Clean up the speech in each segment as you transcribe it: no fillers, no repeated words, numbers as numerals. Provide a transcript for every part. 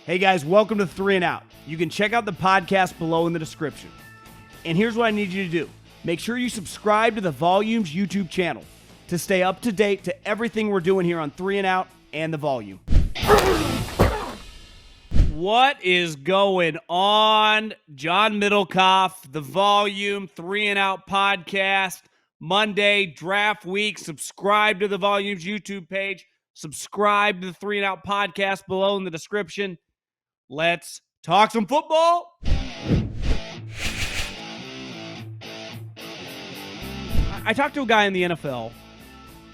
Hey guys, welcome to 3 and Out. You can check out the podcast below in the description. And here's what I need you to do. Make sure you subscribe to the Volumes YouTube channel to stay up to date to everything we're doing here on 3 and Out and the Volume. What is going on? John Middlekauff, the Volume 3 and Out podcast, Monday, draft week. Subscribe to the Volumes YouTube page. Subscribe to the 3 and Out podcast below in the description. Let's talk some football. I talked to a guy in the NFL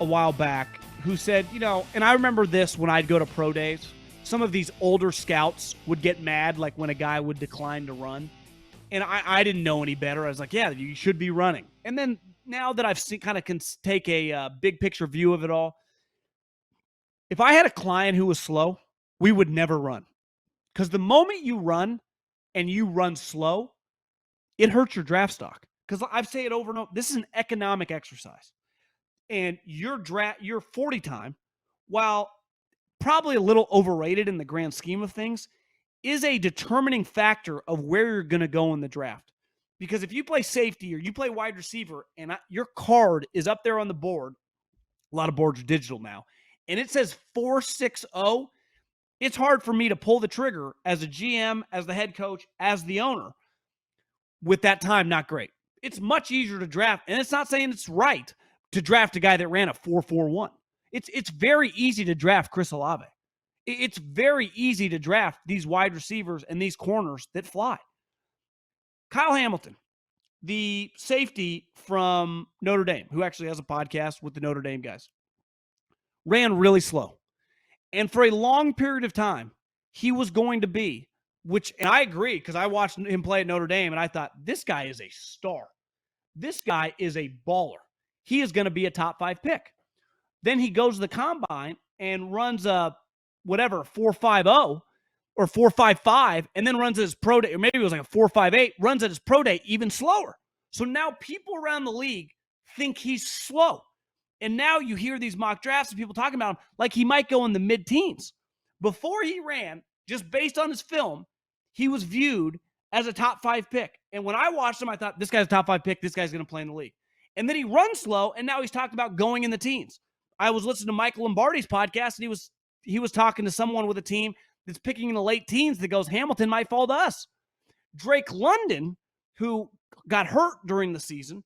a while back who said, and I remember this when I'd go to pro days. Some of these older scouts would get mad, like when a guy would decline to run. And I didn't know any better. I was like, yeah, you should be running. And then now that I've seen, kind of can take a big picture view of it all, if I had a client who was slow, we would never run. Because the moment you run and you run slow, it hurts your draft stock. Because I've said it over and over, this is an economic exercise. And your 40 time, while probably a little overrated in the grand scheme of things, is a determining factor of where you're going to go in the draft. Because if you play safety or you play wide receiver and your card is up there on the board, a lot of boards are digital now, and it says 460, it's hard for me to pull the trigger as a GM, as the head coach, as the owner. With that time, not great. It's much easier to draft, and it's not saying it's right to draft a guy that ran a 4.41. It's very easy to draft Chris Olave. It's very easy to draft these wide receivers and these corners that fly. Kyle Hamilton, the safety from Notre Dame, who actually has a podcast with the Notre Dame guys, ran really slow. And for a long period of time, he was going to be, and I agree, because I watched him play at Notre Dame, and I thought, this guy is a star. This guy is a baller. He is going to be a top 5 pick. Then he goes to the combine and runs a 4.50 or 4.55, and then runs at his pro day, or maybe it was like a 4.58, runs at his pro day even slower. So now people around the league think he's slow. And now you hear these mock drafts and people talking about him like he might go in the mid-teens. Before he ran, just based on his film, he was viewed as a top 5 pick. And when I watched him, I thought, this guy's a top 5 pick. This guy's going to play in the league. And then he runs slow, and now he's talked about going in the teens. I was listening to Michael Lombardi's podcast, and he was talking to someone with a team that's picking in the late teens that goes, Hamilton might fall to us. Drake London, who got hurt during the season,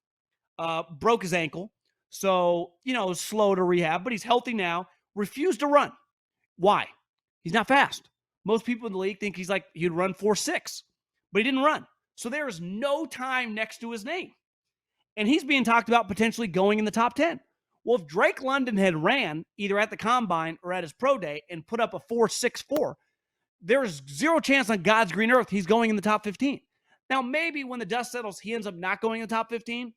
broke his ankle. So, slow to rehab, but he's healthy now, refused to run. Why? He's not fast. Most people in the league think he'd run 4.6, but he didn't run. So there is no time next to his name. And he's being talked about potentially going in the top 10. Well, if Drake London had ran either at the combine or at his pro day and put up a 4.64, there's zero chance on God's green earth he's going in the top 15. Now, maybe when the dust settles, he ends up not going in the top 15.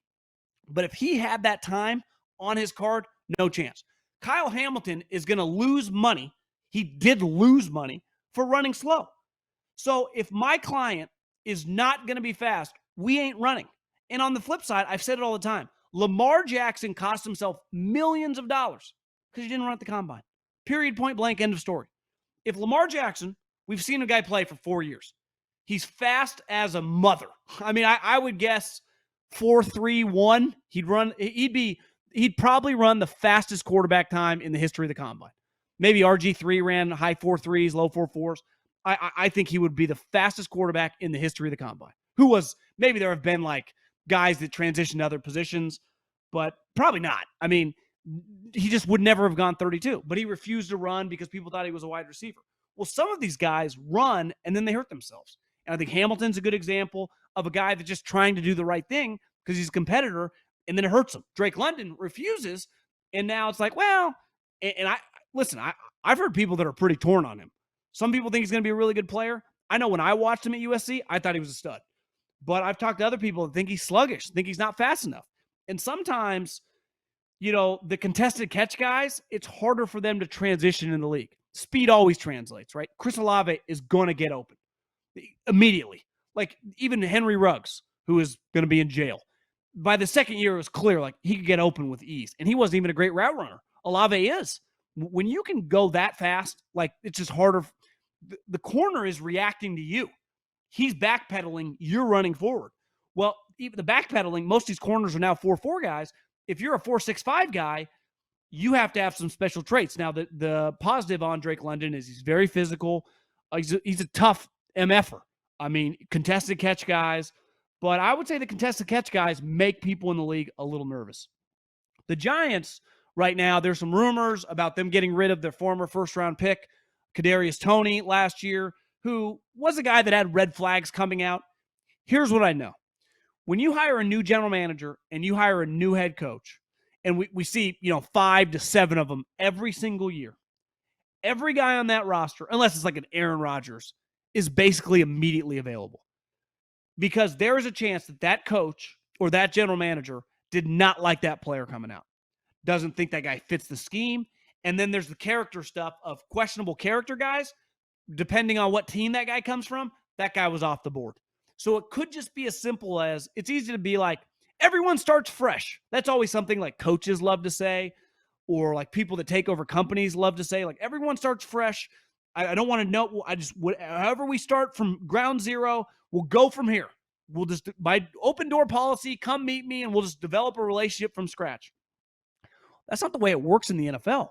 But if he had that time on his card, no chance. Kyle Hamilton is going to lose money. He did lose money for running slow. So if my client is not going to be fast, we ain't running. And on the flip side, I've said it all the time, Lamar Jackson cost himself millions of dollars because he didn't run at the combine. Period, point blank, end of story. If Lamar Jackson, we've seen a guy play for 4 years. He's fast as a mother. I mean, I would guess 4.31. He'd probably run the fastest quarterback time in the history of the combine. Maybe RG3 ran high 4.3s, low 4.4s. I think he would be the fastest quarterback in the history of the combine. Maybe there have been like guys that transitioned to other positions, but probably not. I mean, he just would never have gone 32, but he refused to run because people thought he was a wide receiver. Well, some of these guys run and then they hurt themselves. And I think Hamilton's a good example of a guy that's just trying to do the right thing because he's a competitor, and then it hurts him. Drake London refuses, and now it's like, well, and I've heard people that are pretty torn on him. Some people think he's going to be a really good player. I know when I watched him at USC, I thought he was a stud. But I've talked to other people that think he's sluggish, think he's not fast enough. And sometimes, the contested catch guys, it's harder for them to transition in the league. Speed always translates, right? Chris Olave is going to get open immediately. Like even Henry Ruggs, who is going to be in jail. By the second year, it was clear like he could get open with ease. And he wasn't even a great route runner. Olave is. When you can go that fast, like it's just harder the corner is reacting to you. He's backpedaling, you're running forward. Well, even the backpedaling, most of these corners are now 4-4 guys. If you're a 4-6-5 guy, you have to have some special traits. Now, the positive on Drake London is he's very physical. He's a tough MFer. I mean, contested catch guys. But I would say the contested catch guys make people in the league a little nervous. The Giants, right now, there's some rumors about them getting rid of their former first-round pick, Kadarius Toney, last year, who was a guy that had red flags coming out. Here's what I know. When you hire a new general manager and you hire a new head coach, and we see, 5 to 7 of them every single year, every guy on that roster, unless it's like an Aaron Rodgers, is basically immediately available. Because there is a chance that that coach or that general manager did not like that player coming out. Doesn't think that guy fits the scheme. And then there's the character stuff of questionable character guys. Depending on what team that guy comes from, that guy was off the board. So it could just be as simple as, it's easy to be like, everyone starts fresh. That's always something like coaches love to say, or like people that take over companies love to say, like, everyone starts fresh. I don't want to know. However we start from ground zero, we'll go from here. We'll just, by open door policy, come meet me and we'll just develop a relationship from scratch. That's not the way it works in the NFL.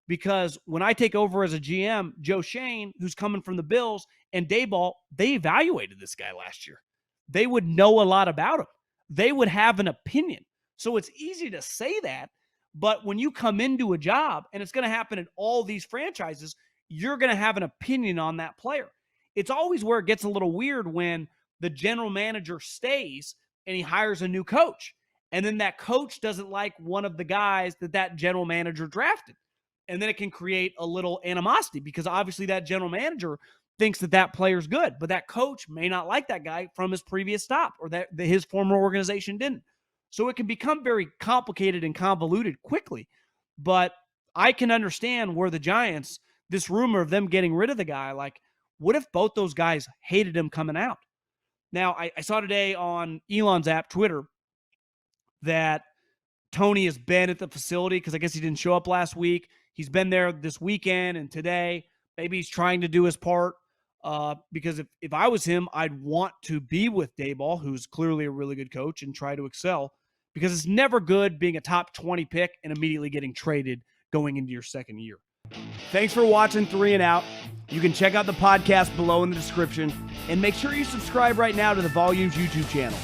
Because when I take over as a GM, Joe Shane, who's coming from the Bills, and Dayball, they evaluated this guy last year. They would know a lot about him. They would have an opinion. So it's easy to say that, but when you come into a job, and it's going to happen in all these franchises, you're going to have an opinion on that player. It's always where it gets a little weird when the general manager stays and he hires a new coach. And then that coach doesn't like one of the guys that general manager drafted. And then it can create a little animosity because obviously that general manager thinks that player's good, but that coach may not like that guy from his previous stop or that his former organization didn't. So it can become very complicated and convoluted quickly. But I can understand where the Giants, this rumor of them getting rid of the guy, like, what if both those guys hated him coming out? Now, I saw today on Elon's app, Twitter, that Toney has been at the facility because I guess he didn't show up last week. He's been there this weekend and today. Maybe he's trying to do his part because if I was him, I'd want to be with Dayball, who's clearly a really good coach, and try to excel because it's never good being a top 20 pick and immediately getting traded going into your second year. Thanks for watching 3 and Out. You can check out the podcast below in the description and make sure you subscribe right now to the Volumes YouTube channel.